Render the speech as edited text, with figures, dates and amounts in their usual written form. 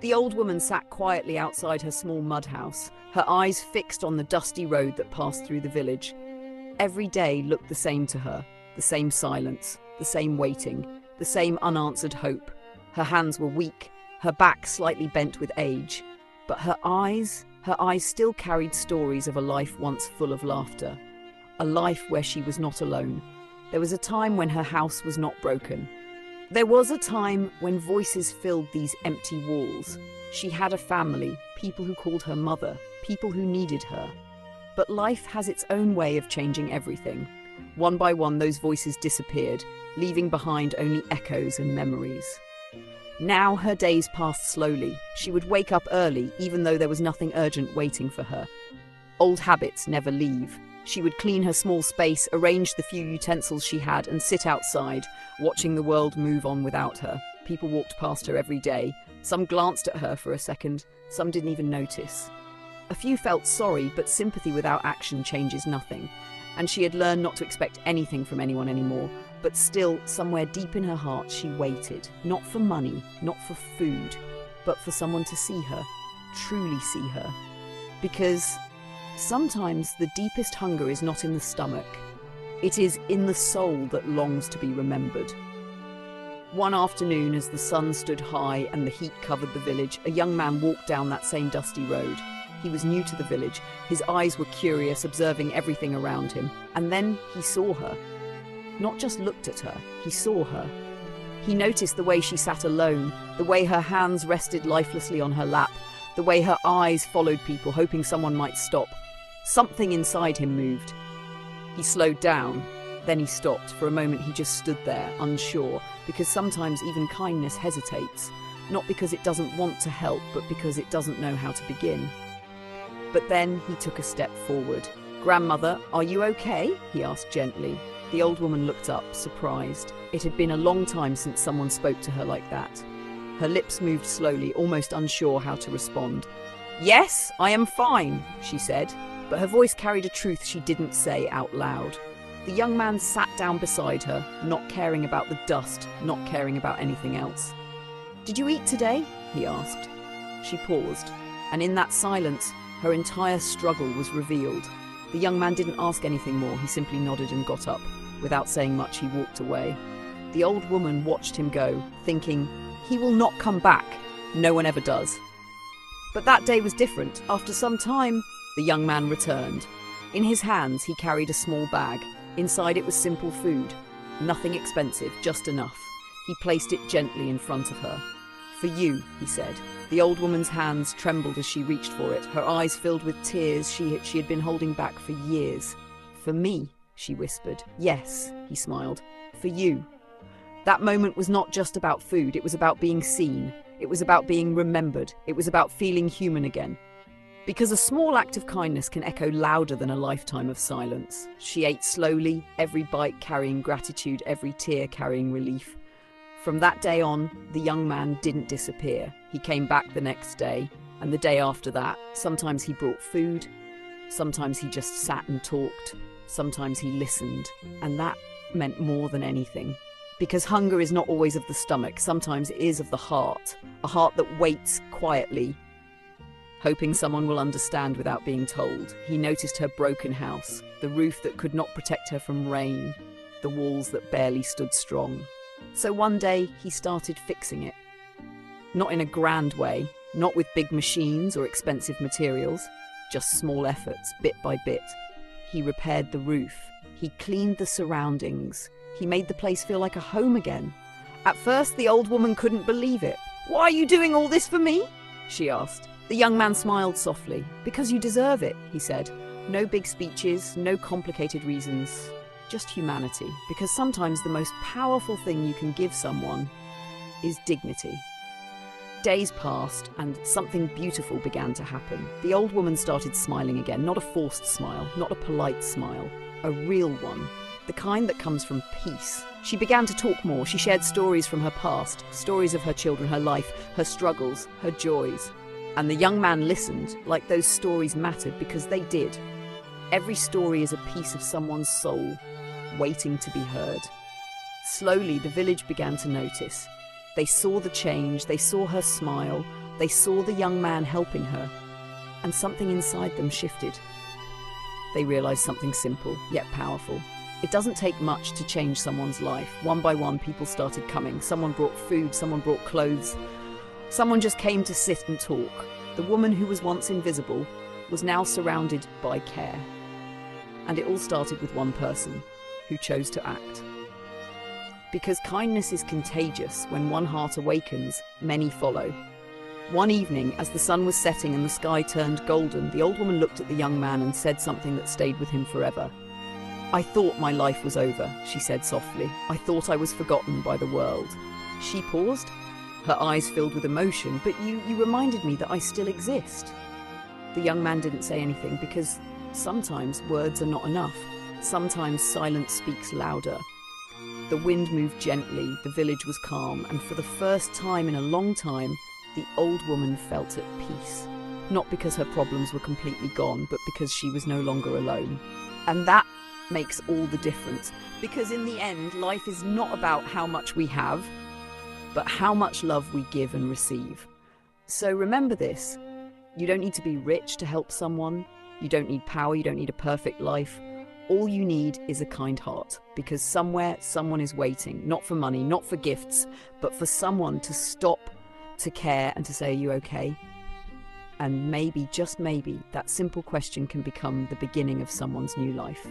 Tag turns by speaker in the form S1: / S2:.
S1: The old woman sat quietly outside her small mud house, her eyes fixed on the dusty road that passed through the village. Every day looked the same to her, the same silence, the same waiting, the same unanswered hope. Her hands were weak, her back slightly bent with age, but her eyes still carried stories of a life once full of laughter, a life where she was not alone. There was a time when her house was not broken. There was a time when voices filled these empty walls. She had a family, people who called her mother, people who needed her. But life has its own way of changing everything. One by one, those voices disappeared, leaving behind only echoes and memories. Now her days passed slowly. She would wake up early, even though there was nothing urgent waiting for her. Old habits never leave. She would clean her small space, arrange the few utensils she had, and sit outside, watching the world move on without her. People walked past her every day. Some glanced at her for a second, some didn't even notice. A few felt sorry, but sympathy without action changes nothing. And she had learned not to expect anything from anyone anymore. But still, somewhere deep in her heart, she waited. Not for money, not for food, but for someone to see her, truly see her. Because sometimes the deepest hunger is not in the stomach. It is in the soul that longs to be remembered. One afternoon, as the sun stood high and the heat covered the village, a young man walked down that same dusty road. He was new to the village. His eyes were curious, observing everything around him. And then he saw her. Not just looked at her, he saw her. He noticed the way she sat alone, the way her hands rested lifelessly on her lap, the way her eyes followed people, hoping someone might stop. Something inside him moved. He slowed down, then he stopped. For a moment he just stood there, unsure, because sometimes even kindness hesitates, not because it doesn't want to help, but because it doesn't know how to begin. But then he took a step forward. "Grandmother, are you okay?" he asked gently. The old woman looked up, surprised. It had been a long time since someone spoke to her like that. Her lips moved slowly, almost unsure how to respond. "Yes, I am fine," she said, but her voice carried a truth she didn't say out loud. The young man sat down beside her, not caring about the dust, not caring about anything else. "Did you eat today?" he asked. She paused, and in that silence, her entire struggle was revealed. The young man didn't ask anything more, he simply nodded and got up. Without saying much, he walked away. The old woman watched him go, thinking, "He will not come back. No one ever does." But that day was different. After some time, the young man returned. In his hands, he carried a small bag. Inside it was simple food. Nothing expensive, just enough. He placed it gently in front of her. "For you," he said. The old woman's hands trembled as she reached for it, her eyes filled with tears she had been holding back for years. "For me," she whispered. "Yes," he smiled. "For you." That moment was not just about food, it was about being seen. It was about being remembered. It was about feeling human again. Because a small act of kindness can echo louder than a lifetime of silence. She ate slowly, every bite carrying gratitude, every tear carrying relief. From that day on, the young man didn't disappear. He came back the next day, and the day after that. Sometimes he brought food, sometimes he just sat and talked, sometimes he listened, and that meant more than anything. Because hunger is not always of the stomach, sometimes it is of the heart, a heart that waits quietly, hoping someone will understand without being told. He noticed her broken house, the roof that could not protect her from rain, the walls that barely stood strong. So one day, he started fixing it. Not in a grand way, not with big machines or expensive materials, just small efforts, bit by bit. He repaired the roof. He cleaned the surroundings. He made the place feel like a home again. At first, the old woman couldn't believe it. "Why are you doing all this for me?" she asked. The young man smiled softly. "Because you deserve it," he said. "No big speeches, no complicated reasons. Just humanity, because sometimes the most powerful thing you can give someone is dignity." Days passed, and something beautiful began to happen. The old woman started smiling again, not a forced smile, not a polite smile, a real one, the kind that comes from peace. She began to talk more. She shared stories from her past, stories of her children, her life, her struggles, her joys. And the young man listened, like those stories mattered, because they did. Every story is a piece of someone's soul, waiting to be heard. Slowly, the village began to notice. They saw the change, they saw her smile, They saw the young man helping her, and something inside them shifted. They realized something simple, yet powerful. It doesn't take much to change someone's life. One by one, people started coming. Someone brought food, someone brought clothes. Someone just came to sit and talk. The woman who was once invisible was now surrounded by care. And it all started with one person who chose to act. Because kindness is contagious. When one heart awakens, many follow. One evening, as the sun was setting and the sky turned golden, the old woman looked at the young man and said something that stayed with him forever. "I thought my life was over," she said softly. "I thought I was forgotten by the world." She paused, her eyes filled with emotion. "But you reminded me that I still exist." The young man didn't say anything, because sometimes words are not enough. Sometimes silence speaks louder. The wind moved gently, the village was calm, and for the first time in a long time, the old woman felt at peace. Not because her problems were completely gone, but because she was no longer alone. And that makes all the difference, because in the end, life is not about how much we have, but how much love we give and receive. So remember this: you don't need to be rich to help someone, you don't need power, you don't need a perfect life. All you need is a kind heart, because somewhere someone is waiting, not for money, not for gifts, but for someone to stop, to care, and to say, "Are you okay?" And maybe, just maybe, that simple question can become the beginning of someone's new life.